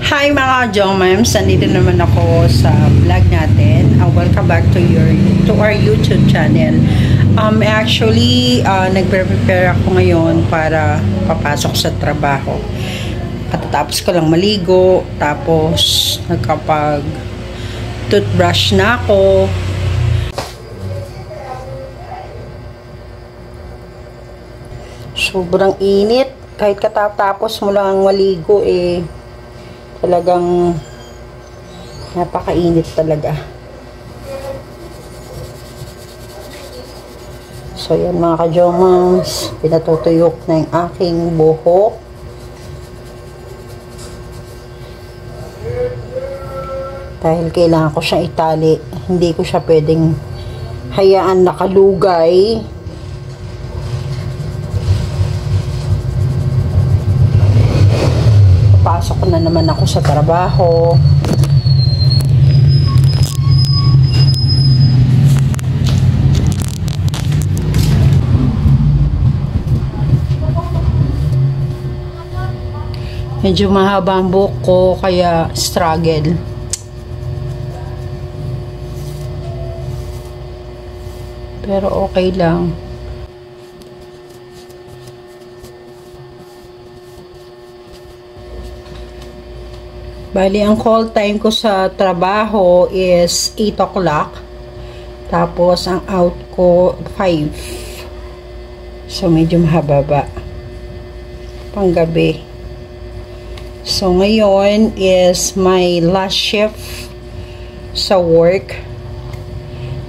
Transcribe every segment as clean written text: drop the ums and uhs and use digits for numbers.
Hi mga Jomams, nandito naman ako sa vlog natin. Welcome back to our YouTube channel. Actually, nagpe-prepare ako ngayon para papasok sa trabaho. Katatapos ko lang maligo, tapos nagkapag-toothbrush na ako. Sobrang init. Kahit katapos mo lang maligo talagang napakainit talaga. So yan mga ka-Jomams, pinatutuyok na yung aking buhok. Dahil kailangan ko siyang itali, hindi ko siya pwedeng hayaan nakalugay. Pasok na naman ako sa trabaho. Medyo mahaba ang buhok ko, kaya struggle. Pero okay lang. Bali, ang call time ko sa trabaho is 8 o'clock. Tapos, ang out ko 5. So, medyo mahaba panggabi. So, ngayon is my last shift sa work.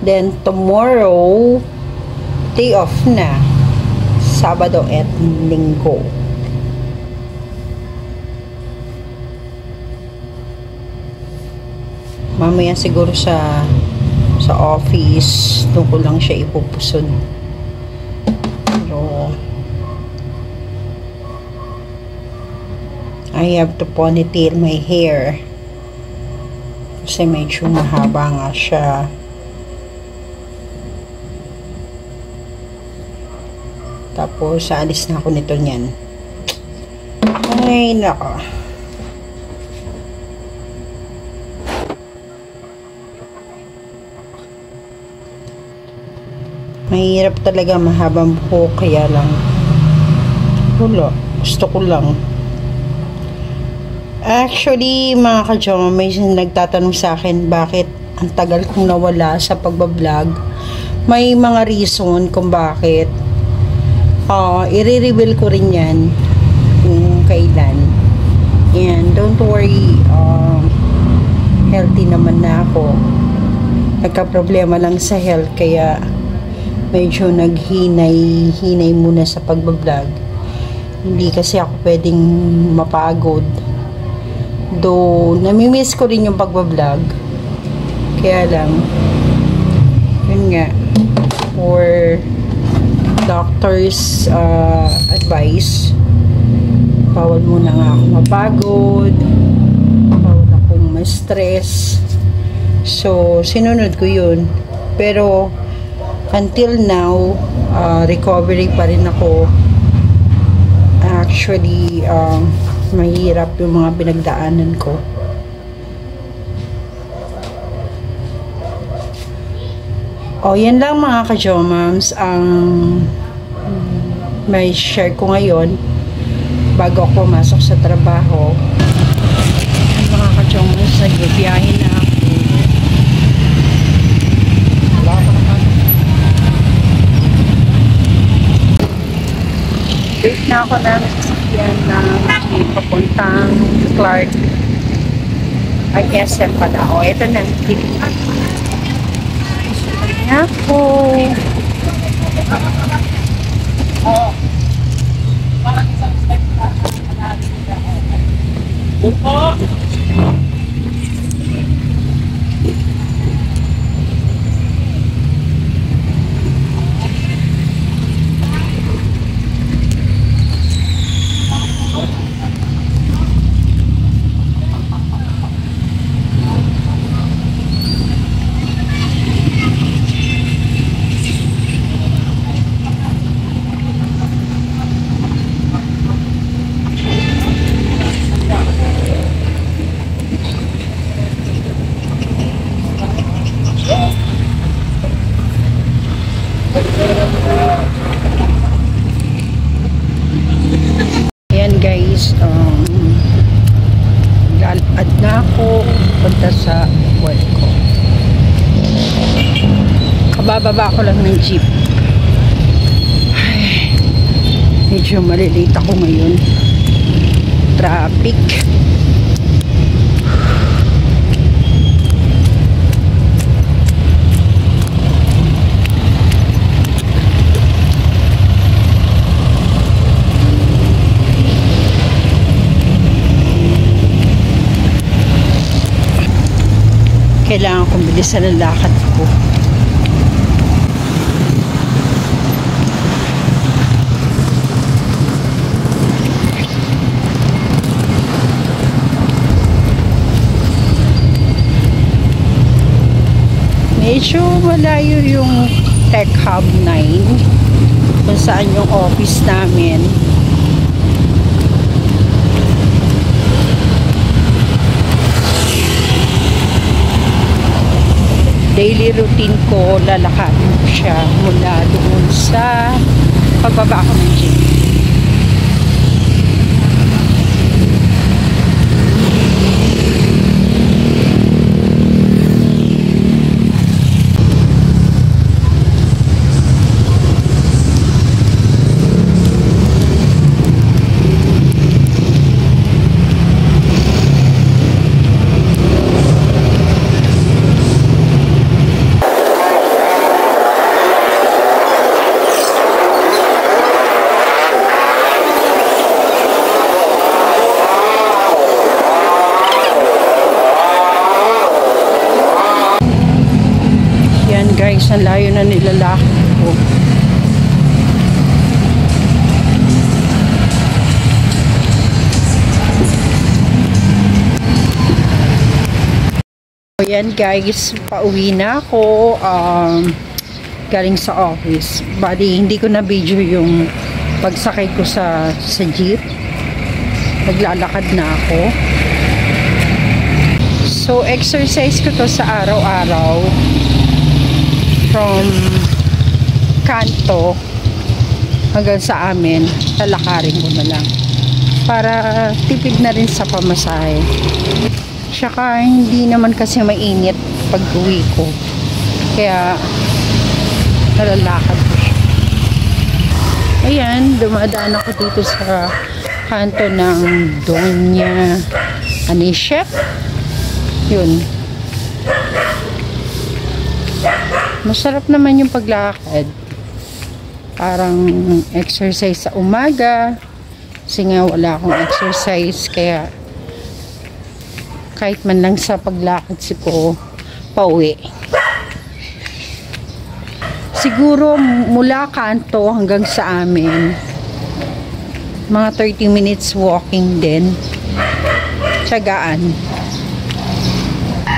Then, tomorrow, day off na. Sabado at Linggo. Mamaya siguro sa office, doon ko lang siya ipupusod. Pero I have to ponytail my hair kasi medyo mahaba nga siya. Tapos aalis na ako nito niyan. Ay nako. Mahirap talaga mahabang buhok, kaya lang wala, gusto ko lang. Actually mga ka-Joma, may nagtatanong sa akin bakit ang tagal kong nawala sa pagbablog. May mga reason kung bakit. I-reveal ko rin yan kung kailan. And don't worry, healthy naman na ako. Nagka-problema lang sa health, kaya medyo naghinay muna sa pagbablog. Hindi kasi ako pwedeng mapagod. Though, namimiss ko rin yung pagbablog. Kaya lang, yun nga, for doctor's advice, bawal muna nga ako mapagod, bawal akong ma-stress. So, sinunod ko yun. Pero, until now, recovery pa rin ako. Actually, mahirap yung mga pinagdaanan ko. Yan lang mga ka-Jomams ang may share ko ngayon bago ako pumasok sa trabaho. Mga ka-Jomams, nagbibiyahe na ako. Wait na ako ng sasakyan na papuntang Clark. Ay, SM pala. Ito na. Ayan ako. papunta sa work ko. Kabababa ko lang ng jeep. Ay, medyo malilate ako ngayon. Traffic. Kailangan kong bilisan ang lakad ko. Medyo malayo yung Tech Hub 9 kung saan yung office namin. Daily routine ko, lalakarin ko siya mula doon sa pagbaba ko ng gym. Guys, ang layo na nilalakad ko. Ayan guys, pauwi na ako galing sa office. Bali, hindi ko na video yung pagsakay ko sa jeep. Naglalakad na ako. So, exercise ko to sa araw-araw. From kanto hanggang sa amin, lalakarin ko na lang para tipid na rin sa pamasahe. Tsaka hindi naman kasi mainit pag uwi ko, kaya nalalakad ko siya. Ayan, dumadaan ako dito sa kanto ng Doña Anishet. Yun, masarap naman yung paglakad. Parang exercise sa umaga. Kasi nga wala akong exercise. Kaya kahit man lang sa paglakad ko pauwi. Siguro mula kanto hanggang sa amin, mga 30 minutes walking din. Tiyagaan.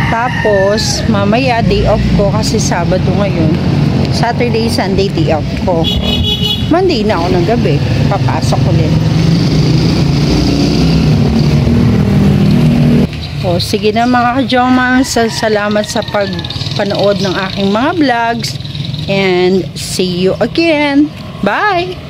Tapos, mamaya day off ko kasi Sabado ngayon. Saturday, Sunday day off ko. Monday na ako ng gabi. Papasok ulit. O, sige na mga ka-joma. Salamat sa pagpanood ng aking mga vlogs. And see you again. Bye!